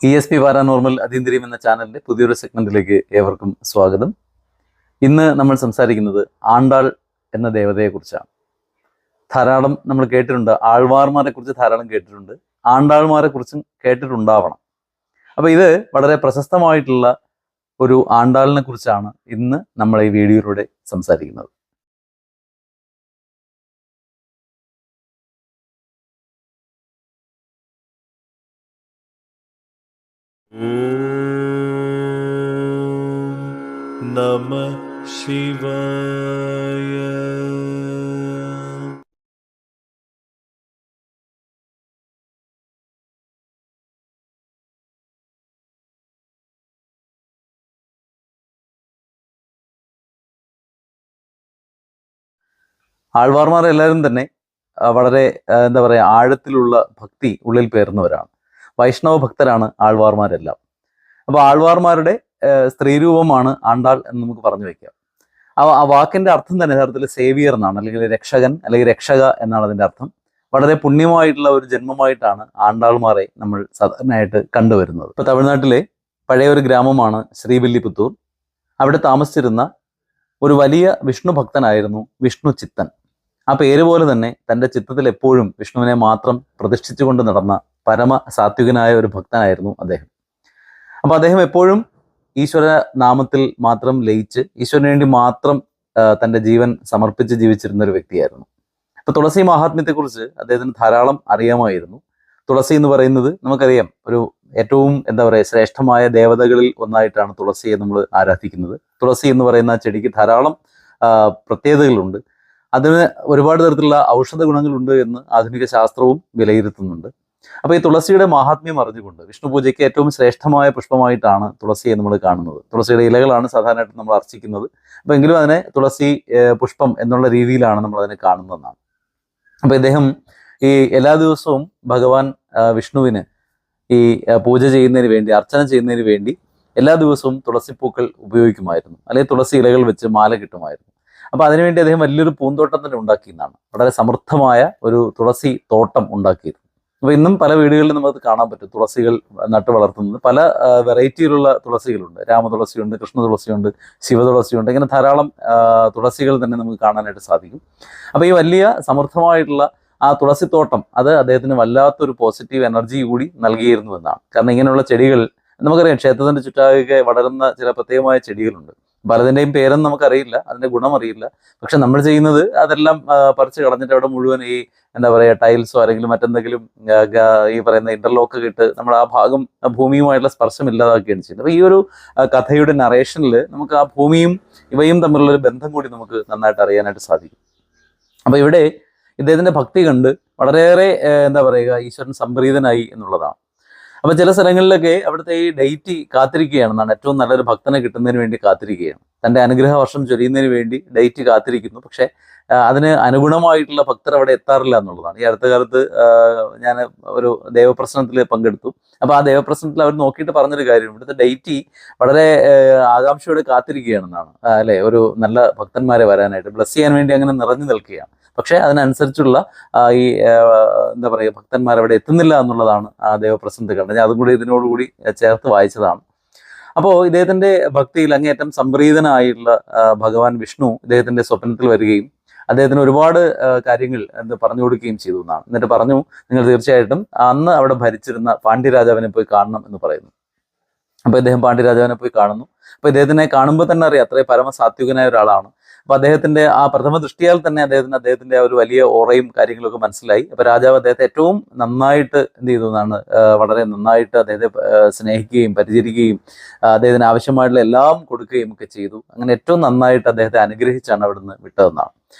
ESP paranormal അതീന്ദ്രിയം എന്ന ചാനലിന്റെ പുതിയൊരു സെഗ്മെന്റിലേക്ക് ഏവർക്കും സ്വാഗതം. ഇന്ന് നമ്മൾ സംസാരിക്കുന്നത് ആണ്ടാൾ എന്ന ദേവതയെക്കുറിച്ചാണ്. ധാരാളം നമ്മൾ കേട്ടിട്ടുണ്ട്, ആൾവാർമാരെ കുറിച്ച് ധാരാളം കേട്ടിട്ടുണ്ട്, ആണ്ടാൾമാരെ കുറിച്ചും കേട്ടിട്ടുണ്ടാവണം. അപ്പോൾ ഇത് വളരെ പ്രശസ്തമായിട്ടുള്ള ഒരു ആണ്ടാളിനെ കുറിച്ചാണ് ഇന്ന് നമ്മൾ ഈ വീഡിയോയിലൂടെ സംസാരിക്കുന്നത്. നമഃ ശിവായ. ആൾവാർമാർ എല്ലാവരും തന്നെ വളരെ എന്താ പറയുക, ആഴത്തിലുള്ള ഭക്തി ഉള്ളിൽ പേറുന്നവരാണ്. വൈഷ്ണവ ഭക്തരാണ് ആൾവാർമാരെല്ലാം. അപ്പോൾ ആൾവാർമാരുടെ സ്ത്രീരൂപമാണ് ആണ്ടാൾ എന്ന് നമുക്ക് പറഞ്ഞു വയ്ക്കാം. ആ വാക്കിന്റെ അർത്ഥം തന്നെ യഥാർത്ഥത്തിൽ സേവിയർ എന്നാണ്, അല്ലെങ്കിൽ രക്ഷകൻ അല്ലെങ്കിൽ രക്ഷക എന്നാണ് അതിന്റെ അർത്ഥം. വളരെ പുണ്യമായിട്ടുള്ള ഒരു ജന്മമായിട്ടാണ് ആണ്ടാൾമാരെ നമ്മൾ സാധാരണയായിട്ട് കണ്ടുവരുന്നത്. ഇപ്പൊ തമിഴ്നാട്ടിലെ പഴയ ഒരു ഗ്രാമമാണ് ശ്രീവില്ലിപുത്തൂർ. അവിടെ താമസിച്ചിരുന്ന ഒരു വലിയ വിഷ്ണു ഭക്തനായിരുന്നു വിഷ്ണു ചിത്തൻ. ആ പേര് പോലെ തന്നെ തൻ്റെ ചിത്തത്തിൽ എപ്പോഴും വിഷ്ണുവിനെ മാത്രം പ്രതിഷ്ഠിച്ചുകൊണ്ട് നടന്ന പരമ സാത്വികനായ ഒരു ഭക്തനായിരുന്നു അദ്ദേഹം. അപ്പൊ അദ്ദേഹം എപ്പോഴും ഈശ്വര നാമത്തിൽ മാത്രം ലയിച്ച് ഈശ്വരന് വേണ്ടി മാത്രം തൻ്റെ ജീവൻ സമർപ്പിച്ച് ജീവിച്ചിരുന്ന ഒരു വ്യക്തിയായിരുന്നു. അപ്പൊ തുളസി മഹാത്മ്യത്തെക്കുറിച്ച് അദ്ദേഹത്തിന് ധാരാളം അറിയാമായിരുന്നു. തുളസി എന്ന് പറയുന്നത് നമുക്കറിയാം, ഒരു ഏറ്റവും എന്താ പറയുക, ശ്രേഷ്ഠമായ ദേവതകളിൽ ഒന്നായിട്ടാണ് തുളസിയെ നമ്മൾ ആരാധിക്കുന്നത്. തുളസി എന്ന് പറയുന്ന ചെടിക്ക് ധാരാളം പ്രത്യേകതകളുണ്ട്. അതിന് ഒരുപാട് തരത്തിലുള്ള ഔഷധ ഗുണങ്ങളുണ്ട് എന്ന് ആധുനിക ശാസ്ത്രവും വിലയിരുത്തുന്നുണ്ട്. അപ്പോൾ ഈ തുളസിയുടെ മഹാത്മ്യം അറിഞ്ഞുകൊണ്ട് വിഷ്ണു പൂജയ്ക്ക് ഏറ്റവും ശ്രേഷ്ഠമായ പുഷ്പമായിട്ടാണ് തുളസിയെ നമ്മൾ കാണുന്നത്. തുളസിയുടെ ഇലകളാണ് സാധാരണയായിട്ട് നമ്മൾ അർച്ചിക്കുന്നത്. അപ്പോൾ എങ്കിലും അതിനെ തുളസി പുഷ്പം എന്നുള്ള രീതിയിലാണ് നമ്മൾ അതിനെ കാണുന്നതെന്നാണ്. അപ്പോൾ ഇദ്ദേഹം ഈ എല്ലാ ദിവസവും ഭഗവാൻ വിഷ്ണുവിന് ഈ പൂജ ചെയ്യുന്നതിന് വേണ്ടി, അർച്ചന ചെയ്യുന്നതിന് വേണ്ടി എല്ലാ ദിവസവും തുളസിപ്പൂക്കൾ ഉപയോഗിക്കുമായിരുന്നു, അല്ലെങ്കിൽ തുളസി ഇലകൾ വെച്ച് മാല കിട്ടുമായിരുന്നു. അപ്പോൾ അതിനുവേണ്ടി അദ്ദേഹം വലിയൊരു പൂന്തോട്ടം തന്നെ ഉണ്ടാക്കിയെന്നാണ്. വളരെ സമൃദ്ധമായ ഒരു തുളസി തോട്ടം ഉണ്ടാക്കിയിരുന്നു. അപ്പോൾ ഇന്നും പല വീടുകളിലും നമുക്ക് കാണാൻ പറ്റും തുളസികൾ നട്ടു വളർത്തുന്നത്. പല വെറൈറ്റിയിലുള്ള തുളസികളുണ്ട്. രാമതുളസിയുണ്ട്, കൃഷ്ണ തുളസിയുണ്ട്, ശിവതുളസിയുണ്ട്. ഇങ്ങനെ ധാരാളം തുളസികൾ തന്നെ നമുക്ക് കാണാനായിട്ട് സാധിക്കും. അപ്പോൾ ഈ വലിയ സമൃദ്ധമായിട്ടുള്ള ആ തുളസിത്തോട്ടം അത് അദ്ദേഹത്തിന് വല്ലാത്തൊരു പോസിറ്റീവ് എനർജി കൂടി നൽകിയിരുന്നു എന്നാണ്. കാരണം ഇങ്ങനെയുള്ള ചെടികൾ നമുക്കറിയാം, ക്ഷേത്രത്തിന്റെ ചുറ്റാകെ വളരുന്ന ചില പ്രത്യേകമായ ചെടികളുണ്ട്. പലതിൻ്റെയും പേരൊന്നും നമുക്കറിയില്ല, അതിൻ്റെ ഗുണം അറിയില്ല. പക്ഷെ നമ്മൾ ചെയ്യുന്നത് അതെല്ലാം പറിച്ച് കളഞ്ഞിട്ട് അവിടെ മുഴുവൻ ഈ എന്താ പറയുക, ടൈൽസോ അല്ലെങ്കിൽ മറ്റെന്തെങ്കിലും ഈ പറയുന്ന ഇന്റർലോക്ക് ഇട്ട് നമ്മൾ ആ ഭാഗം ഭൂമിയുമായിട്ടുള്ള സ്പർശം ഇല്ലാതാക്കുകയാണ് ചെയ്യുന്നത്. അപ്പോൾ ഈ ഒരു കഥയുടെ നറേഷനിൽ നമുക്ക് ആ ഭൂമിയും ഇവയും തമ്മിലുള്ളൊരു ബന്ധം കൂടി നമുക്ക് നന്നായിട്ട് അറിയാനായിട്ട് സാധിക്കും. അപ്പോൾ ഇവിടെ ഇദ്ദേഹത്തിന്റെ ഭക്തി കണ്ട് വളരെയേറെ എന്താ പറയുക, ഈശ്വരൻ സംപ്രീതനായി എന്നുള്ളതാണ്. അപ്പൊ ചില സ്ഥലങ്ങളിലൊക്കെ അവിടുത്തെ ഈ ഡെയിറ്റി കാത്തിരിക്കുകയാണെന്നാണ്, ഏറ്റവും നല്ലൊരു ഭക്തനെ കിട്ടുന്നതിന് വേണ്ടി കാത്തിരിക്കുകയാണ്. തൻ്റെ അനുഗ്രഹ വർഷം ചൊരിയുന്നതിന് വേണ്ടി ഡെയിറ്റി കാത്തിരിക്കുന്നു. പക്ഷെ അതിന് അനുഗുണമായിട്ടുള്ള ഭക്തർ അവിടെ എത്താറില്ല എന്നുള്ളതാണ്. ഈ അടുത്ത കാലത്ത് ഞാൻ ഒരു ദേവപ്രശ്നത്തിൽ പങ്കെടുത്തു. അപ്പോൾ ആ ദേവപ്രശ്നത്തിൽ അവർ നോക്കിയിട്ട് പറഞ്ഞൊരു കാര്യം, ഇവിടുത്തെ ഡെയിറ്റി വളരെ ആകാംക്ഷയോടെ കാത്തിരിക്കുകയാണെന്നാണ്, അല്ലെ, ഒരു നല്ല ഭക്തന്മാരെ വരാനായിട്ട് ബ്ലസ് ചെയ്യാൻ വേണ്ടി അങ്ങനെ നിറഞ്ഞു നിൽക്കുകയാണ്. പക്ഷെ അതിനനുസരിച്ചുള്ള ഈ എന്താ പറയുക, ഭക്തന്മാർ അവിടെ എത്തുന്നില്ല എന്നുള്ളതാണ് ആ ദേവപ്രസംഗത്തിൽ കണ്ടത്. ഞാൻ അതും കൂടി ഇതിനോടുകൂടി ചേർത്ത് വായിച്ചതാണ്. അപ്പോൾ ഇദ്ദേഹത്തിന്റെ ഭക്തിയിൽ അങ്ങേയറ്റം സംപ്രീതനായിട്ടുള്ള ഭഗവാൻ വിഷ്ണു ഇദ്ദേഹത്തിന്റെ സ്വപ്നത്തിൽ വരികയും അദ്ദേഹത്തിന് ഒരുപാട് കാര്യങ്ങൾ പറഞ്ഞു കൊടുക്കുകയും ചെയ്തു എന്നാണ്. എന്നിട്ട് പറഞ്ഞു, നിങ്ങൾ തീർച്ചയായിട്ടും അന്ന് അവിടെ ഭരിച്ചിരുന്ന പാണ്ഡ്യരാജാവിനെ പോയി കാണണം എന്ന് പറയുന്നു. അപ്പോൾ ഇദ്ദേഹം പാണ്ഡ്യരാജാവിനെ പോയി കാണുന്നു. അപ്പോൾ ഇദ്ദേഹത്തിനെ കാണുമ്പോൾ തന്നെ അറിയാം അത്രയും പരമസാത്വികനായ ഒരാളാണ്. അപ്പോൾ അദ്ദേഹത്തിന്റെ ആ പ്രഥമ ദൃഷ്ടിയാൽ തന്നെ അദ്ദേഹത്തിന്റെ ആ ഒരു വലിയ ഓറയും കാര്യങ്ങളൊക്കെ മനസ്സിലായി. അപ്പോൾ രാജാവ് അദ്ദേഹത്തെ ഏറ്റവും നന്നായിട്ട് എന്ത് ചെയ്തു എന്നാണ്, വളരെ നന്നായിട്ട് അദ്ദേഹത്തെ സ്നേഹിക്കുകയും പരിചരിക്കുകയും അദ്ദേഹത്തിന് ആവശ്യമായിട്ടുള്ള എല്ലാം കൊടുക്കുകയും ഒക്കെ ചെയ്തു. അങ്ങനെ ഏറ്റവും നന്നായിട്ട് അദ്ദേഹത്തെ അനുഗ്രഹിച്ചാണ് അവിടുന്ന് വിട്ടതെന്നാണ്.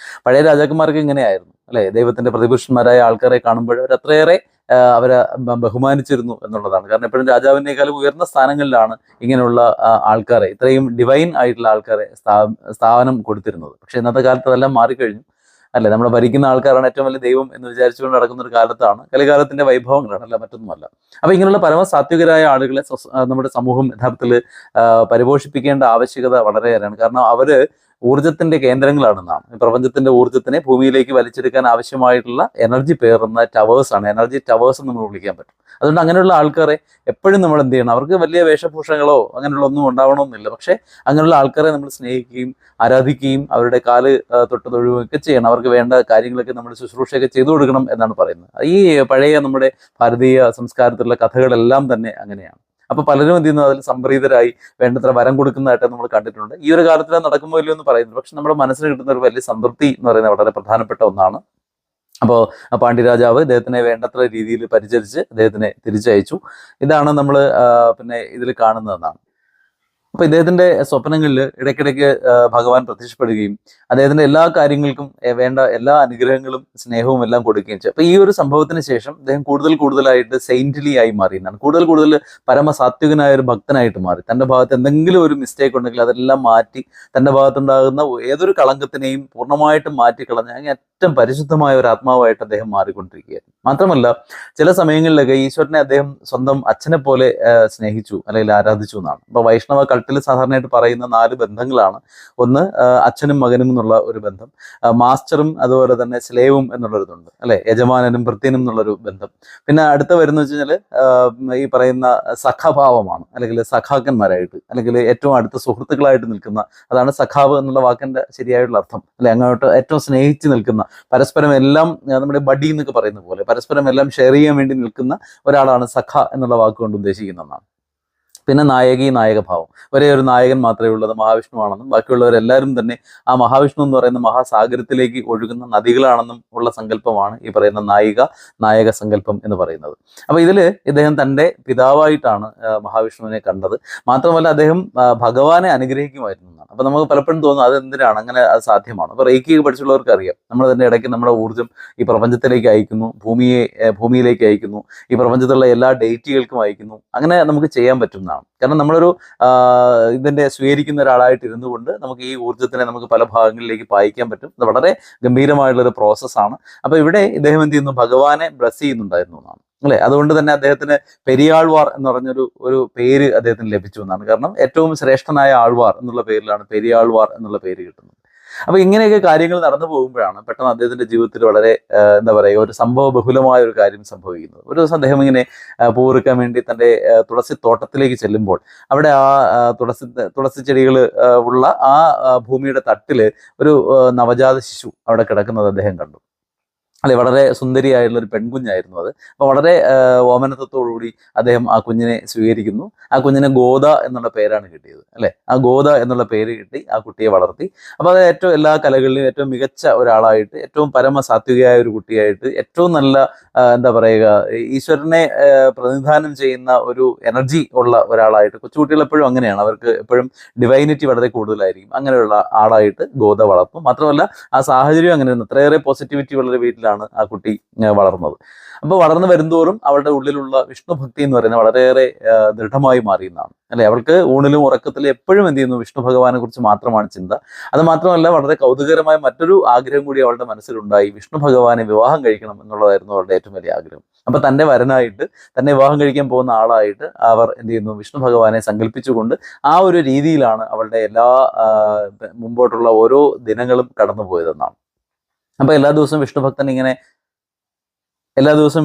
പഴയ രാജാക്കന്മാർക്ക് ഇങ്ങനെയായിരുന്നു, അല്ലെ, ദൈവത്തിന്റെ പ്രതിപുരുഷന്മാരായ ആൾക്കാരെ കാണുമ്പോൾ അവർ അത്രയേറെ അവരെ ബഹുമാനിച്ചിരുന്നു എന്നുള്ളതാണ്. കാരണം എപ്പോഴും രാജാവിനേക്കാളും ഉയർന്ന സ്ഥാനങ്ങളിലാണ് ഇങ്ങനെയുള്ള ആൾക്കാരെ, ഇത്രയും ഡിവൈൻ ആയിട്ടുള്ള ആൾക്കാരെ സ്ഥാനം കൊടുത്തിരുന്നത്. പക്ഷെ ഇന്നത്തെ കാലത്ത് അതെല്ലാം മാറിക്കഴിഞ്ഞു, അല്ലെ. നമ്മളെ ഭരിക്കുന്ന ആൾക്കാരാണ് ഏറ്റവും വലിയ ദൈവം എന്ന് വിചാരിച്ചുകൊണ്ട് നടക്കുന്ന ഒരു കാലത്താണ്, കലികാലത്തിന്റെ വൈഭവങ്ങളാണ്, അല്ല മറ്റൊന്നുമല്ല. അപ്പൊ ഇങ്ങനെയുള്ള പരമസാത്വികരായ ആളുകളെ നമ്മുടെ സമൂഹം യഥാർത്ഥത്തിൽ പരിപോഷിപ്പിക്കേണ്ട ആവശ്യകത വളരെയേറെയാണ്. കാരണം അവര് ഊർജ്ജത്തിന്റെ കേന്ദ്രങ്ങളാണെന്നാണ്. ഈ പ്രപഞ്ചത്തിന്റെ ഊർജ്ജത്തിനെ ഭൂമിയിലേക്ക് വലിച്ചെടുക്കാൻ ആവശ്യമായിട്ടുള്ള എനർജി പേറുന്ന ടവേഴ്സാണ്, എനർജി ടവേഴ്സ് നമ്മൾ വിളിക്കാൻ പറ്റും. അതുകൊണ്ട് അങ്ങനെയുള്ള ആൾക്കാരെ എപ്പോഴും നമ്മൾ എന്ത് ചെയ്യണം, അവർക്ക് വലിയ വേഷഭൂഷങ്ങളോ അങ്ങനെയുള്ള ഒന്നും ഉണ്ടാവണമെന്നില്ല, പക്ഷേ അങ്ങനെയുള്ള ആൾക്കാരെ നമ്മൾ സ്നേഹിക്കുകയും ആരാധിക്കുകയും അവരുടെ കാല് തൊട്ട് തൊഴുകയൊക്കെ ചെയ്യണം. അവർക്ക് വേണ്ട കാര്യങ്ങളൊക്കെ നമ്മൾ ശുശ്രൂഷയൊക്കെ ചെയ്തു കൊടുക്കണം എന്നാണ് പറയുന്നത്. ഈ പഴയ നമ്മുടെ ഭാരതീയ സംസ്കാരത്തിലുള്ള കഥകളെല്ലാം തന്നെ അങ്ങനെയാണ്. അപ്പൊ പലരും എന്ത് ചെയ്യുന്നു, അതിൽ സംപ്രീതരായി വേണ്ടത്ര വരം കൊടുക്കുന്നതായിട്ട് നമ്മൾ കണ്ടിട്ടുണ്ട്. ഈ ഒരു കാലത്തിൽ നടക്കുമ്പോൾ ഇല്ലയോ എന്ന് പറയുന്നത്, പക്ഷെ നമ്മുടെ മനസ്സിന് കിട്ടുന്ന ഒരു വലിയ സംതൃപ്തി എന്ന് പറയുന്നത് വളരെ പ്രധാനപ്പെട്ട ഒന്നാണ്. അപ്പോൾ പാണ്ഡ്യരാജാവ് ഇദ്ദേഹത്തിനെ വേണ്ടത്ര രീതിയിൽ പരിചരിച്ച് അദ്ദേഹത്തിനെ തിരിച്ചയച്ചു. ഇതാണ് നമ്മൾ പിന്നെ ഇതിൽ കാണുന്നതെന്നാണ്. അപ്പൊ ഇദ്ദേഹത്തിന്റെ സ്വപ്നങ്ങളിൽ ഇടയ്ക്കിടയ്ക്ക് ഭഗവാൻ പ്രത്യക്ഷപ്പെടുകയും അദ്ദേഹത്തിന്റെ എല്ലാ കാര്യങ്ങൾക്കും വേണ്ട എല്ലാ അനുഗ്രഹങ്ങളും സ്നേഹവും എല്ലാം കൊടുക്കുകയും ചെയ്യും. അപ്പൊ ഈ ഒരു സംഭവത്തിന് ശേഷം അദ്ദേഹം കൂടുതലായിട്ട് സെയിന്റ്ലി ആയി മാറി എന്നാണ്. കൂടുതൽ പരമസാത്വികനായ ഒരു ഭക്തനായിട്ട് മാറി. തന്റെ ഭാഗത്ത് എന്തെങ്കിലും ഒരു മിസ്റ്റേക്ക് ഉണ്ടെങ്കിൽ അതെല്ലാം മാറ്റി തന്റെ ഭാഗത്തുണ്ടാകുന്ന ഏതൊരു കളങ്കത്തിനെയും പൂർണ്ണമായിട്ടും മാറ്റിക്കളഞ്ഞ് അങ്ങനെ ഏറ്റവും പരിശുദ്ധമായ ഒരു ആത്മാവായിട്ട് അദ്ദേഹം മാറിക്കൊണ്ടിരിക്കുകയായിരുന്നു. മാത്രമല്ല ചില സമയങ്ങളിലൊക്കെ ഈശ്വരനെ അദ്ദേഹം സ്വന്തം അച്ഛനെ പോലെ സ്നേഹിച്ചു അല്ലെങ്കിൽ ആരാധിച്ചു എന്നാണ്. അപ്പൊ വൈഷ്ണവ കൾട്ടിൽ സാധാരണയായിട്ട് പറയുന്ന 4 ബന്ധങ്ങളാണ്. ഒന്ന് അച്ഛനും മകനും എന്നുള്ള ഒരു ബന്ധം, മാസ്റ്ററും അതുപോലെ തന്നെ സ്ലേവും എന്നുള്ളൊരിതുണ്ട് അല്ലെ, യജമാനനും ഭൃത്യനും എന്നുള്ളൊരു ബന്ധം. പിന്നെ അടുത്ത വരുന്ന വെച്ച് കഴിഞ്ഞാൽ ഈ പറയുന്ന സഖഭാവമാണ്, അല്ലെങ്കിൽ സഖാക്കന്മാരായിട്ട് അല്ലെങ്കിൽ ഏറ്റവും അടുത്ത സുഹൃത്തുക്കളായിട്ട് നിൽക്കുന്ന, അതാണ് സഖാവ് എന്നുള്ള വാക്കിന്റെ ശരിയായിട്ടുള്ള അർത്ഥം അല്ലെ. അങ്ങോട്ട് ഏറ്റവും സ്നേഹിച്ച് നിൽക്കുന്ന, പരസ്പരം എല്ലാം നമ്മുടെ ബഡി എന്നൊക്കെ പറയുന്ന പോലെ പരസ്പരം എല്ലാം ഷെയർ ചെയ്യാൻ വേണ്ടി നിൽക്കുന്ന ഒരാളാണ് സഖ എന്നുള്ള വാക്കുകൊണ്ട് ഉദ്ദേശിക്കുന്നതാണ്. പിന്നെ നായകഭാവം, ഒരേ ഒരു നായകൻ മാത്രമേ ഉള്ളത് മഹാവിഷ്ണുവാണെന്നും ബാക്കിയുള്ളവരെല്ലാവരും തന്നെ ആ മഹാവിഷ്ണു എന്ന് പറയുന്ന മഹാസാഗരത്തിലേക്ക് ഒഴുകുന്ന നദികളാണെന്നും ഉള്ള സങ്കല്പമാണ് ഈ പറയുന്ന നായക സങ്കല്പം എന്ന് പറയുന്നത്. അപ്പോൾ ഇതിൽ ഇദ്ദേഹം തൻ്റെ പിതാവായിട്ടാണ് മഹാവിഷ്ണുവിനെ കണ്ടത്. മാത്രമല്ല അദ്ദേഹം ഭഗവാനെ അനുഗ്രഹിക്കുമായിരുന്നു എന്നാണ്. അപ്പോൾ നമുക്ക് പലപ്പോഴും തോന്നും അതെന്തിനാണ് അങ്ങനെ, അത് സാധ്യമാണ്. അപ്പോൾ റേക്കി പഠിച്ചുള്ളവർക്ക് അറിയാം, നമ്മൾ തന്നെ ഇടയ്ക്ക് നമ്മുടെ ഊർജ്ജം ഈ പ്രപഞ്ചത്തിലേക്ക് അയക്കുന്നു, ഭൂമിയിലേക്ക് അയക്കുന്നു, ഈ പ്രപഞ്ചത്തിലുള്ള എല്ലാ ഡേറ്റുകൾക്കും അയക്കുന്നു. അങ്ങനെ നമുക്ക് ചെയ്യാൻ പറ്റുന്നതാണ്. കാരണം നമ്മളൊരു ഇതിന്റെ സ്വീകരിക്കുന്ന ഒരാളായിട്ട് ഇരുന്നു കൊണ്ട് നമുക്ക് ഈ ഊർജ്ജത്തിനെ നമുക്ക് പല ഭാഗങ്ങളിലേക്ക് പായിക്കാൻ പറ്റും. അത് വളരെ ഗംഭീരമായിട്ടുള്ളൊരു പ്രോസസ്സാണ്. അപ്പൊ ഇവിടെ ഇദ്ദേഹം എന്ത് ചെയ്യുന്നു, ഭഗവാനെ ബ്ലസ് ചെയ്യുന്നുണ്ടായിരുന്നു എന്നാണ് അല്ലെ. അതുകൊണ്ട് തന്നെ അദ്ദേഹത്തിന് പെരിയാൾവാർ എന്ന് പറഞ്ഞൊരു പേര് അദ്ദേഹത്തിന് ലഭിച്ചു എന്നാണ്. കാരണം ഏറ്റവും ശ്രേഷ്ഠനായ ആൾവാർ എന്നുള്ള പേരിലാണ് പെരിയാൾവാർ എന്നുള്ള പേര് കിട്ടുന്നത്. അപ്പൊ ഇങ്ങനെയൊക്കെ കാര്യങ്ങൾ നടന്നു പോകുമ്പോഴാണ് പെട്ടെന്ന് അദ്ദേഹത്തിന്റെ ജീവിതത്തിൽ വളരെ എന്താ പറയുക, ഒരു സംഭവ ബഹുലമായ ഒരു കാര്യം സംഭവിക്കുന്നത്. ഒരു ദിവസം അദ്ദേഹം ഇങ്ങനെ പൂവെറുക്കാൻ വേണ്ടി തന്റെ തുളസി തോട്ടത്തിലേക്ക് ചെല്ലുമ്പോൾ അവിടെ ആ തുളസി ചെടികൾ ഉള്ള ആ ഭൂമിയുടെ തട്ടില് ഒരു നവജാത ശിശു അവിടെ കിടക്കുന്നത് അദ്ദേഹം കണ്ടു. അല്ലെ, വളരെ സുന്ദരിയായിട്ടുള്ള ഒരു പെൺകുഞ്ഞായിരുന്നു അത്. അപ്പോൾ വളരെ ഓമനത്വത്തോടുകൂടി അദ്ദേഹം ആ കുഞ്ഞിനെ സ്വീകരിക്കുന്നു. ആ കുഞ്ഞിനെ ഗോദ എന്നുള്ള പേരാണ് കിട്ടിയത് അല്ലെ. ആ ഗോദ എന്നുള്ള പേര് കിട്ടി ആ കുട്ടിയെ വളർത്തി. അപ്പോൾ അത് ഏറ്റവും എല്ലാ കലകളിലും ഏറ്റവും മികച്ച ഒരാളായിട്ട്, ഏറ്റവും പരമസാത്വികയായ ഒരു കുട്ടിയായിട്ട്, ഏറ്റവും നല്ല എന്താ പറയുക, ഈശ്വരനെ പ്രതിനിധാനം ചെയ്യുന്ന ഒരു എനർജി ഉള്ള ഒരാളായിട്ട്, കൊച്ചുകുട്ടികൾ എപ്പോഴും അങ്ങനെയാണ്, അവർക്ക് എപ്പോഴും ഡിവൈനിറ്റി വളരെ കൂടുതലായിരിക്കും. അങ്ങനെയുള്ള ആളായിട്ട് ഗോദ വളർത്തും. മാത്രമല്ല ആ സാഹചര്യം അങ്ങനെയാണ്, അത്രയേറെ പോസിറ്റിവിറ്റി ഉള്ളൊരു വീട്ടിലാണ് ആ കുട്ടി വളർന്നത്. അപ്പോൾ വളർന്നു വരുന്തോറും അവളുടെ ഉള്ളിലുള്ള വിഷ്ണു ഭക്തി എന്ന് പറയുന്നത് വളരെയേറെ ദൃഢമായി മാറിയെന്നാണ് അല്ലെ. അവൾക്ക് ഊണിലും ഉറക്കത്തിലും എപ്പോഴും എന്ത് ചെയ്യുന്നു, വിഷ്ണു ഭഗവാനെ കുറിച്ച് മാത്രമാണ് ചിന്ത. അത് മാത്രമല്ല വളരെ കൗതുകരമായ മറ്റൊരു ആഗ്രഹം കൂടി അവളുടെ മനസ്സിലുണ്ടായി, വിഷ്ണു ഭഗവാനെ വിവാഹം കഴിക്കണം എന്നുള്ളതായിരുന്നു അവളുടെ ഏറ്റവും വലിയ ആഗ്രഹം. അപ്പൊ തന്റെ വരനായിട്ട്, തന്നെ വിവാഹം കഴിക്കാൻ പോകുന്ന ആളായിട്ട് അവർ എന്ത് ചെയ്യുന്നു, വിഷ്ണു ഭഗവാനെ സങ്കല്പിച്ചുകൊണ്ട് ആ ഒരു രീതിയിലാണ് അവളുടെ എല്ലാ മുമ്പോട്ടുള്ള ഓരോ ദിനങ്ങളും കടന്നു പോയതെന്നാണ്. അപ്പൊ എല്ലാ ദിവസവും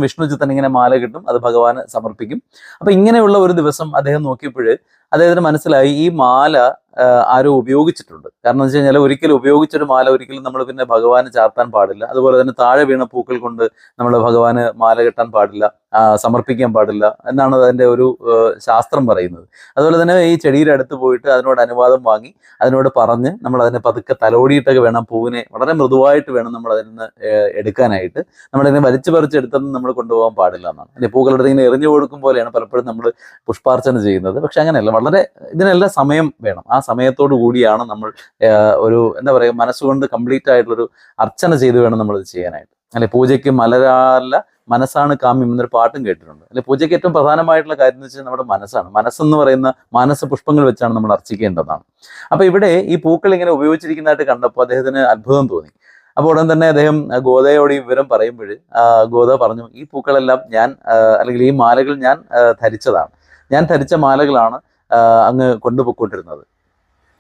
വിഷ്ണു ചിത്തൻ ഇങ്ങനെ മാല കിട്ടും, അത് ഭഗവാന് സമർപ്പിക്കും. അപ്പൊ ഇങ്ങനെയുള്ള ഒരു ദിവസം അദ്ദേഹം നോക്കിയപ്പോൾ അദ്ദേഹത്തിന് മനസ്സിലായി ഈ മാല ആരോ ഉപയോഗിച്ചിട്ടുണ്ട്. കാരണം എന്ന് വെച്ച് കഴിഞ്ഞാൽ ഒരിക്കലും ഉപയോഗിച്ചൊരു മാല ഒരിക്കലും നമ്മൾ പിന്നെ ഭഗവാന് ചാർത്താൻ പാടില്ല. അതുപോലെ തന്നെ താഴെ വീണ പൂക്കൾ കൊണ്ട് നമ്മൾ ഭഗവാന് മാല കെട്ടാൻ പാടില്ല, സമർപ്പിക്കാൻ പാടില്ല എന്നാണ് അതിൻ്റെ ഒരു ശാസ്ത്രം പറയുന്നത്. അതുപോലെ തന്നെ ഈ ചെടിയുടെ അടുത്ത് പോയിട്ട് അതിനോട് അനുവാദം വാങ്ങി അതിനോട് പറഞ്ഞ് നമ്മൾ അതിനെ പതുക്കെ തലോടിയിട്ടൊക്കെ വേണം, പൂവിനെ വളരെ മൃദുവായിട്ട് വേണം നമ്മൾ അതിൽ നിന്ന് എടുക്കാനായിട്ട്. നമ്മളതിനെ വലിച്ചു പറിച്ചെടുത്തൊന്നും നമ്മൾ കൊണ്ടുപോകാൻ പാടില്ല എന്നാണ്. അതിൻ്റെ പൂക്കളെടുത്ത് ഇങ്ങനെ എറിഞ്ഞു കൊടുക്കും പോലെയാണ് പലപ്പോഴും നമ്മൾ പുഷ്പാർച്ചന ചെയ്യുന്നത്. പക്ഷെ അങ്ങനെയല്ല, വളരെ ഇതിനെല്ലാം സമയം വേണം. ആ സമയത്തോടു കൂടിയാണ് നമ്മൾ ഒരു എന്താ പറയുക, മനസ്സുകൊണ്ട് കംപ്ലീറ്റ് ആയിട്ടുള്ളൊരു അർച്ചന ചെയ്ത് വേണം നമ്മളിത് ചെയ്യാനായിട്ട് അല്ലെ. പൂജയ്ക്ക് മലരാല മനസ്സാണ് കാമ്യം എന്നൊരു പാട്ടും കേട്ടിട്ടുണ്ട് അല്ലെ. പൂജയ്ക്ക് ഏറ്റവും പ്രധാനമായിട്ടുള്ള കാര്യം എന്ന് വെച്ചാൽ നമ്മുടെ മനസ്സാണ്. മനസ്സെന്ന് പറയുന്ന മാനസ പുഷ്പങ്ങൾ വെച്ചാണ് നമ്മൾ അർച്ചിക്കേണ്ടതാണ്. അപ്പൊ ഇവിടെ ഈ പൂക്കൾ ഇങ്ങനെ ഉപയോഗിച്ചിരിക്കുന്നതായിട്ട് കണ്ടപ്പോൾ അദ്ദേഹത്തിന് അത്ഭുതം തോന്നി. അപ്പോൾ ഉടൻ തന്നെ അദ്ദേഹം ഗോദയോട് ഈ വിവരം പറയുമ്പോൾ ഗോദ പറഞ്ഞു, ഈ പൂക്കളെല്ലാം ഞാൻ അല്ലെങ്കിൽ ഈ മാലകൾ ഞാൻ ധരിച്ചതാണ്, ഞാൻ ധരിച്ച മാലകളാണ് അങ്ങ് കൊണ്ടുപോയിക്കൊണ്ടിരുന്നത്.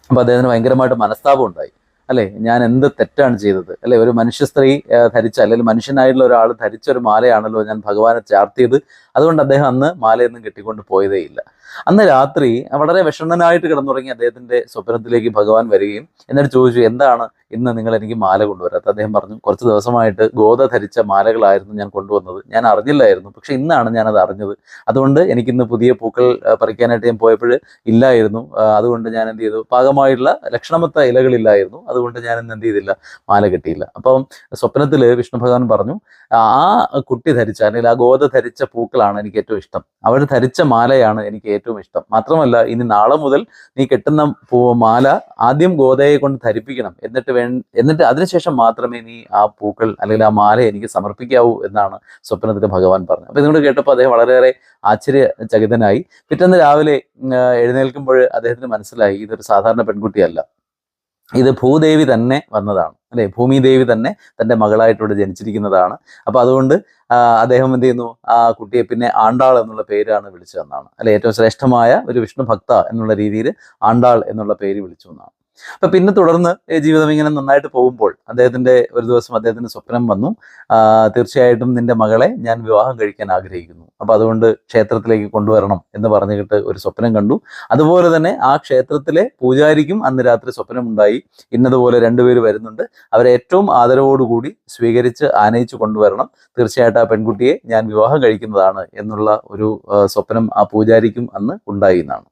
അപ്പൊ അദ്ദേഹത്തിന് ഭയങ്കരമായിട്ട് മനസ്താപം ഉണ്ടായി. അല്ലെ ഞാൻ എന്ത് തെറ്റാണ് ചെയ്തത്, അല്ലെ ഒരു മനുഷ്യ സ്ത്രീ ധരിച്ച അല്ലെങ്കിൽ മനുഷ്യനായിട്ടുള്ള ഒരാൾ ധരിച്ച ഒരു മാലയാണല്ലോ ഞാൻ ഭഗവാനെ ചാർത്തിയത്, അതുകൊണ്ട് അദ്ദേഹം അന്ന് മാലയൊന്നും കെട്ടിക്കൊണ്ട് പോയതേയില്ല. അന്ന് രാത്രി വളരെ വിഷണ്ണനായിട്ട് കിടന്നുറങ്ങി അദ്ദേഹത്തിന്റെ സ്വപ്നത്തിലേക്ക് ഭഗവാൻ വരികയും എന്നിട്ട് ചോദിച്ചു, എന്താണ് ഇന്ന് നിങ്ങൾ എനിക്ക് മാല കൊണ്ടുവരാത്തത്? അദ്ദേഹം പറഞ്ഞു, കുറച്ച് ദിവസമായിട്ട് ഗോത ധരിച്ച മാലകളായിരുന്നു ഞാൻ കൊണ്ടുവന്നത്, ഞാൻ അറിഞ്ഞില്ലായിരുന്നു, പക്ഷെ ഇന്നാണ് ഞാനത് അറിഞ്ഞത്. അതുകൊണ്ട് എനിക്കിന്ന് പുതിയ പൂക്കൾ പറിക്കാനായിട്ട് ഞാൻ പോയപ്പോൾ ഇല്ലായിരുന്നു. അതുകൊണ്ട് ഞാൻ എന്ത് ചെയ്തു, പാകമായിട്ടുള്ള ലക്ഷണമൊത്ത ഇലകളില്ലായിരുന്നു, അതുകൊണ്ട് ഞാൻ ഇന്ന് എന്ത് ചെയ്തില്ല, മാല കെട്ടിയില്ല. അപ്പം സ്വപ്നത്തിൽ വിഷ്ണു ഭഗവാൻ പറഞ്ഞു, ആ കുട്ടി ധരിച്ച അല്ലെങ്കിൽ ആ ഗോത ധരിച്ച പൂക്കളാണ് എനിക്ക് ഏറ്റവും ഇഷ്ടം, അവർ ധരിച്ച മാലയാണ് എനിക്ക് ഏറ്റവും ഇഷ്ടം. മാത്രമല്ല ഇനി നാളെ മുതൽ നീ കെട്ടുന്ന മാല ആദ്യം ഗോതയെ കൊണ്ട് ധരിപ്പിക്കണം, എന്നിട്ട് അതിനുശേഷം മാത്രമേ നീ ആ പൂക്കൾ അല്ലെങ്കിൽ ആ മാല എനിക്ക് സമർപ്പിക്കാവൂ എന്നാണ് സ്വപ്നത്തിൽ ഭഗവാൻ പറഞ്ഞത്. അപ്പൊ ഇതുകൊണ്ട് കേട്ടപ്പോൾ അദ്ദേഹം വളരെയേറെ ആശ്ചര്യചകിതനായി. പിറ്റേന്ന് രാവിലെ എഴുന്നേൽക്കുമ്പോൾ അദ്ദേഹത്തിന് മനസ്സിലായി ഇതൊരു സാധാരണ പെൺകുട്ടിയല്ല, ഇത് ഭൂദേവി തന്നെ വന്നതാണ്, അല്ലെ ഭൂമിദേവി തന്നെ തൻ്റെ മകളായിട്ടിവിടെ ജനിച്ചിരിക്കുന്നതാണ്. അപ്പൊ അതുകൊണ്ട് അദ്ദേഹം എന്ത് ചെയ്യുന്നു, ആ കുട്ടിയെ പിന്നെ ആണ്ടാൾ എന്നുള്ള പേരാണ് വിളിച്ചതെന്നാണ്, അല്ലെ ഏറ്റവും ശ്രേഷ്ഠമായ ഒരു വിഷ്ണു ഭക്ത എന്നുള്ള രീതിയിൽ ആണ്ടാൾ എന്നുള്ള പേര് വിളിച്ചു എന്നാണ്. അപ്പൊ പിന്നെ തുടർന്ന് ജീവിതം ഇങ്ങനെ നന്നായിട്ട് പോകുമ്പോൾ അദ്ദേഹത്തിന്റെ ഒരു ദിവസം അദ്ദേഹത്തിന് സ്വപ്നം വന്നു, തീർച്ചയായിട്ടും നിന്റെ മകളെ ഞാൻ വിവാഹം കഴിക്കാൻ ആഗ്രഹിക്കുന്നു, അപ്പൊ അതുകൊണ്ട് ക്ഷേത്രത്തിലേക്ക് കൊണ്ടുവരണം എന്ന് പറഞ്ഞിട്ട് ഒരു സ്വപ്നം കണ്ടു. അതുപോലെ തന്നെ ആ ക്ഷേത്രത്തിലെ പൂജാരിക്കും അന്ന് രാത്രി സ്വപ്നമുണ്ടായി, ഇന്നതുപോലെ രണ്ടുപേര് വരുന്നുണ്ട്, അവരെ ഏറ്റവും ആദരവോടുകൂടി സ്വീകരിച്ച് ആനയിച്ചു കൊണ്ടുവരണം, തീർച്ചയായിട്ടും ആ പെൺകുട്ടിയെ ഞാൻ വിവാഹം കഴിക്കുന്നതാണ് എന്നുള്ള ഒരു സ്വപ്നം ആ പൂജാരിക്കും അന്ന് ഉണ്ടായി എന്നാണ്.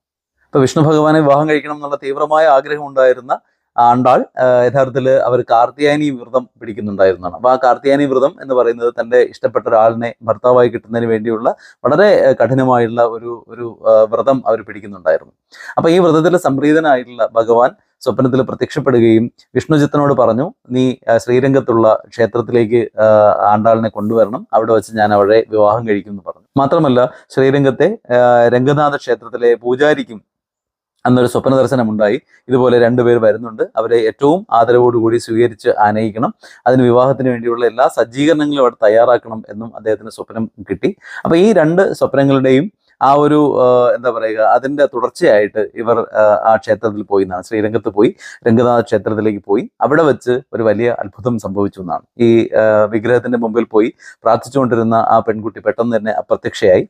ഇപ്പൊ വിഷ്ണു ഭഗവാനെ വിവാഹം കഴിക്കണം എന്നുള്ള തീവ്രമായ ആഗ്രഹം ഉണ്ടായിരുന്ന ആണ്ടാൾ യഥാർത്ഥത്തിൽ അവർ കാർത്തിയായനി വ്രതം പിടിക്കുന്നുണ്ടായിരുന്നതാണ്. അപ്പൊ ആ കാർത്തിയായനി വ്രതം എന്ന് പറയുന്നത് തന്റെ ഇഷ്ടപ്പെട്ട ഒരാളിനെ ഭർത്താവായി കിട്ടുന്നതിന് വേണ്ടിയുള്ള വളരെ കഠിനമായിട്ടുള്ള ഒരു വ്രതം അവർ പിടിക്കുന്നുണ്ടായിരുന്നു. അപ്പൊ ഈ വ്രതത്തിൽ സംപ്രീതനായിട്ടുള്ള ഭഗവാൻ സ്വപ്നത്തിൽ പ്രത്യക്ഷപ്പെടുകയും വിഷ്ണുചിത്തനോട് പറഞ്ഞു, നീ ശ്രീരംഗത്തുള്ള ക്ഷേത്രത്തിലേക്ക് ആണ്ടാളിനെ കൊണ്ടുവരണം, അവിടെ വെച്ച് ഞാൻ അവളെ വിവാഹം കഴിക്കും എന്ന് പറഞ്ഞു. മാത്രമല്ല ശ്രീരംഗത്തെ രംഗനാഥ ക്ഷേത്രത്തിലെ പൂജാരിക്കും അന്നൊരു സ്വപ്ന ദർശനം ഉണ്ടായി, ഇതുപോലെ രണ്ടുപേർ വരുന്നുണ്ട്, അവരെ ഏറ്റവും ആദരവോടുകൂടി സ്വീകരിച്ച് ആനയിക്കണം, അതിന് വിവാഹത്തിന് വേണ്ടിയുള്ള എല്ലാ സജ്ജീകരണങ്ങളും അവിടെ തയ്യാറാക്കണം എന്നും അദ്ദേഹത്തിന് സ്വപ്നം കിട്ടി. അപ്പൊ ഈ രണ്ട് സ്വപ്നങ്ങളുടെയും ആ ഒരു എന്താ പറയുക, അതിന്റെ തുടർച്ചയായിട്ട് ഇവർ ആ ക്ഷേത്രത്തിൽ പോയി എന്നാണ്, ശ്രീരംഗത്ത് പോയി രംഗനാഥ ക്ഷേത്രത്തിലേക്ക് പോയി. അവിടെ വെച്ച് ഒരു വലിയ അത്ഭുതം സംഭവിച്ചു എന്നാണ്. ഈ വിഗ്രഹത്തിന്റെ മുമ്പിൽ പോയി പ്രാർത്ഥിച്ചുകൊണ്ടിരുന്ന ആ പെൺകുട്ടി പെട്ടെന്ന് തന്നെ അപ്രത്യക്ഷയായി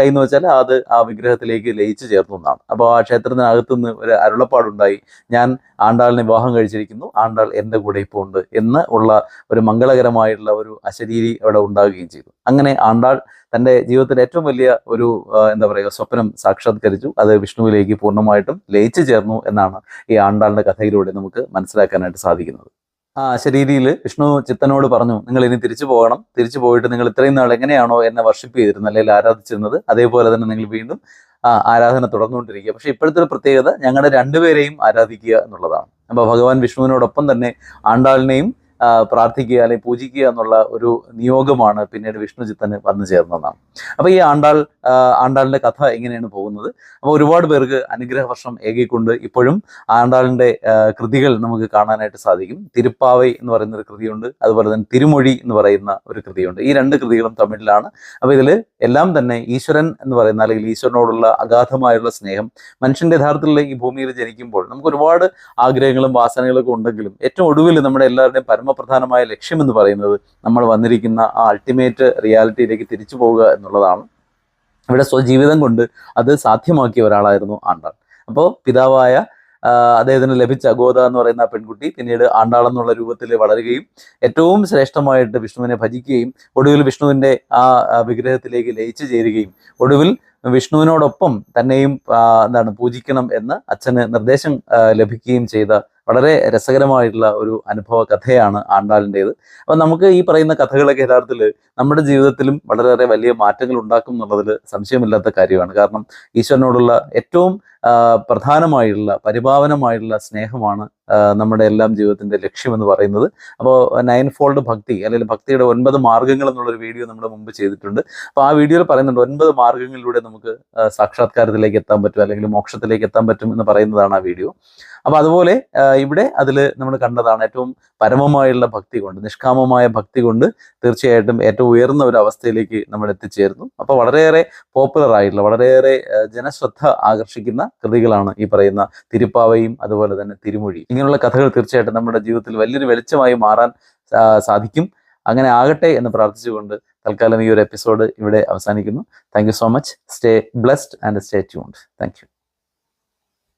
എന്ന് വെച്ചാൽ അത് ആ വിഗ്രഹത്തിലേക്ക് ലയിച്ചു ചേർന്നു എന്നാണ്. അപ്പോൾ ആ ക്ഷേത്രത്തിനകത്തുനിന്ന് ഒരു അരുളപ്പാടുണ്ടായി, ഞാൻ ആണ്ടാളിനെ വിവാഹം കഴിച്ചിരിക്കുന്നു, ആണ്ടാൾ എൻ്റെ കൂടെ ഇപ്പോൾ ഉണ്ട് എന്ന് ഉള്ള ഒരു മംഗളകരമായിട്ടുള്ള ഒരു അശരീരി അവിടെ ഉണ്ടാകുകയും ചെയ്തു. അങ്ങനെ ആണ്ടാൾ തൻ്റെ ജീവിതത്തിലെ ഏറ്റവും വലിയ ഒരു എന്താ പറയുക സ്വപ്നം സാക്ഷാത്കരിച്ചു, അത് വിഷ്ണുവിലേക്ക് പൂർണ്ണമായിട്ടും ലയിച്ചു ചേർന്നു എന്നാണ് ഈ ആണ്ടാളിന്റെ കഥയിലൂടെ നമുക്ക് മനസ്സിലാക്കാനായിട്ട് സാധിക്കുന്നത്. ആ ശരീരിയിൽ വിഷ്ണു ചിത്തനോട് പറഞ്ഞു, നിങ്ങൾ ഇനി തിരിച്ചു പോകണം, തിരിച്ചു പോയിട്ട് നിങ്ങൾ ഇത്രയും നാൾ എങ്ങനെയാണോ എന്നെ വർഷിപ്പ് ചെയ്തിരുന്നത് അല്ലെങ്കിൽ ആരാധിച്ചിരുന്നത്, അതേപോലെ തന്നെ നിങ്ങൾ വീണ്ടും ആരാധന തുടർന്നുകൊണ്ടിരിക്കുക. പക്ഷെ ഇപ്പോഴത്തെ ഒരു പ്രത്യേകത ഞങ്ങളുടെ രണ്ടുപേരെയും ആരാധിക്കുക എന്നുള്ളതാണ്. അപ്പൊ ഭഗവാൻ വിഷ്ണുവിനോടൊപ്പം തന്നെ ആണ്ടാളിനെയും പ്രാർത്ഥിക്കുക അല്ലെങ്കിൽ പൂജിക്കുക എന്നുള്ള ഒരു നിയോഗമാണ് പിന്നീട് വിഷ്ണുചിത്തന് വന്നു ചേർന്നതാണ്. അപ്പൊ ഈ ആണ്ടാളിന്റെ കഥ എങ്ങനെയാണ് പോകുന്നത്? അപ്പൊ ഒരുപാട് പേർക്ക് അനുഗ്രഹ വർഷം ഏകിക്കൊണ്ട് ഇപ്പോഴും ആണ്ടാളിന്റെ കൃതികൾ നമുക്ക് കാണാനായിട്ട് സാധിക്കും. തിരുപ്പാവൈ എന്ന് പറയുന്ന ഒരു കൃതിയുണ്ട്, അതുപോലെ തന്നെ തിരുമൊഴി എന്ന് പറയുന്ന ഒരു കൃതിയുണ്ട്. ഈ രണ്ട് കൃതികളും തമിഴിലാണ്. അപ്പൊ ഇതിൽ എല്ലാം തന്നെ ഈശ്വരൻ എന്ന് പറയുന്ന അല്ലെങ്കിൽ ഈശ്വരനോടുള്ള അഗാധമായുള്ള സ്നേഹം, മനുഷ്യന്റെ യഥാർത്ഥത്തിൽ ഈ ഭൂമിയിൽ ജനിക്കുമ്പോൾ നമുക്ക് ഒരുപാട് ആഗ്രഹങ്ങളും വാസനകളൊക്കെ ഉണ്ടെങ്കിലും ഏറ്റവും ഒടുവിൽ നമ്മുടെ എല്ലാവരുടെയും പരമപ്രധാനമായ ലക്ഷ്യം എന്ന് പറയുന്നത് നമ്മൾ വന്നിരിക്കുന്ന ആ അൾട്ടിമേറ്റ് റിയാലിറ്റിയിലേക്ക് തിരിച്ചു പോവുക എന്നുള്ളതാണ്. ഇവിടെ സ്വജീവിതം കൊണ്ട് അത് സാധ്യമാക്കിയ ഒരാളായിരുന്നു ആണ്ടാൾ. അപ്പോൾ പിതാവായ അദ്ദേഹത്തിന് ലഭിച്ച ഗോദ എന്ന് പറയുന്ന ആ പെൺകുട്ടി പിന്നീട് ആണ്ടാളെന്നുള്ള രൂപത്തിൽ വളരുകയും ഏറ്റവും ശ്രേഷ്ഠമായിട്ട് വിഷ്ണുവിനെ ഭജിക്കുകയും ഒടുവിൽ വിഷ്ണുവിൻ്റെ ആ വിഗ്രഹത്തിലേക്ക് ലയിച്ചു ചേരുകയും ഒടുവിൽ വിഷ്ണുവിനോടൊപ്പം തന്നെയും പൂജിക്കണം എന്ന് അച്ഛന് നിർദ്ദേശം ലഭിക്കുകയും ചെയ്ത വളരെ രസകരമായിട്ടുള്ള ഒരു അനുഭവ കഥയാണ് ആണ്ടാളിൻ്റെത്. അപ്പം നമുക്ക് ഈ പറയുന്ന കഥകളൊക്കെ യഥാർത്ഥത്തിൽ നമ്മുടെ ജീവിതത്തിലും വളരെയേറെ വലിയ മാറ്റങ്ങൾ ഉണ്ടാക്കും എന്നുള്ളതിൽ സംശയമില്ലാത്ത കാര്യമാണ്. കാരണം ഈശ്വരനോടുള്ള ഏറ്റവും പ്രധാനമായിട്ടുള്ള പരിപാവനമായിട്ടുള്ള സ്നേഹമാണ് നമ്മുടെ എല്ലാം ജീവിതത്തിന്റെ ലക്ഷ്യം എന്ന് പറയുന്നത്. അപ്പോൾ 9 ഫോൾഡ് ഭക്തി അല്ലെങ്കിൽ ഭക്തിയുടെ 9 മാർഗങ്ങൾ എന്നുള്ളൊരു വീഡിയോ നമ്മുടെ മുമ്പ് ചെയ്തിട്ടുണ്ട്. അപ്പോൾ ആ വീഡിയോയിൽ പറയുന്നുണ്ട് 9 മാർഗങ്ങളിലൂടെ നമുക്ക് സാക്ഷാത്കാരത്തിലേക്ക് എത്താൻ പറ്റും അല്ലെങ്കിൽ മോക്ഷത്തിലേക്ക് എത്താൻ പറ്റും എന്ന് പറയുന്നതാണ് ആ വീഡിയോ. അപ്പൊ അതുപോലെ ഇവിടെ അതിൽ നമ്മൾ കണ്ടതാണ് ഏറ്റവും പരമമായുള്ള ഭക്തി കൊണ്ട്, നിഷ്കാമമായ ഭക്തി കൊണ്ട് തീർച്ചയായിട്ടും ഏറ്റവും ഉയർന്ന ഒരു അവസ്ഥയിലേക്ക് നമ്മൾ എത്തിച്ചേർന്നു. അപ്പോൾ വളരെയേറെ പോപ്പുലർ ആയിട്ടുള്ള വളരെയേറെ ജനശ്രദ്ധ ആകർഷിക്കുന്ന കൃതികളാണ് ഈ പറയുന്ന തിരുപ്പാവയും അതുപോലെ തന്നെ തിരുമൊഴി. ഇങ്ങനെയുള്ള കഥകൾ തീർച്ചയായിട്ടും നമ്മുടെ ജീവിതത്തിൽ വലിയൊരു വെളിച്ചമായി മാറാൻ സാധിക്കും. അങ്ങനെ ആകട്ടെ എന്ന് പ്രാർത്ഥിച്ചുകൊണ്ട് തൽക്കാലം ഈ ഒരു എപ്പിസോഡ് ഇവിടെ അവസാനിക്കുന്നു. Thank you so much. Stay blessed and stay tuned. Thank you.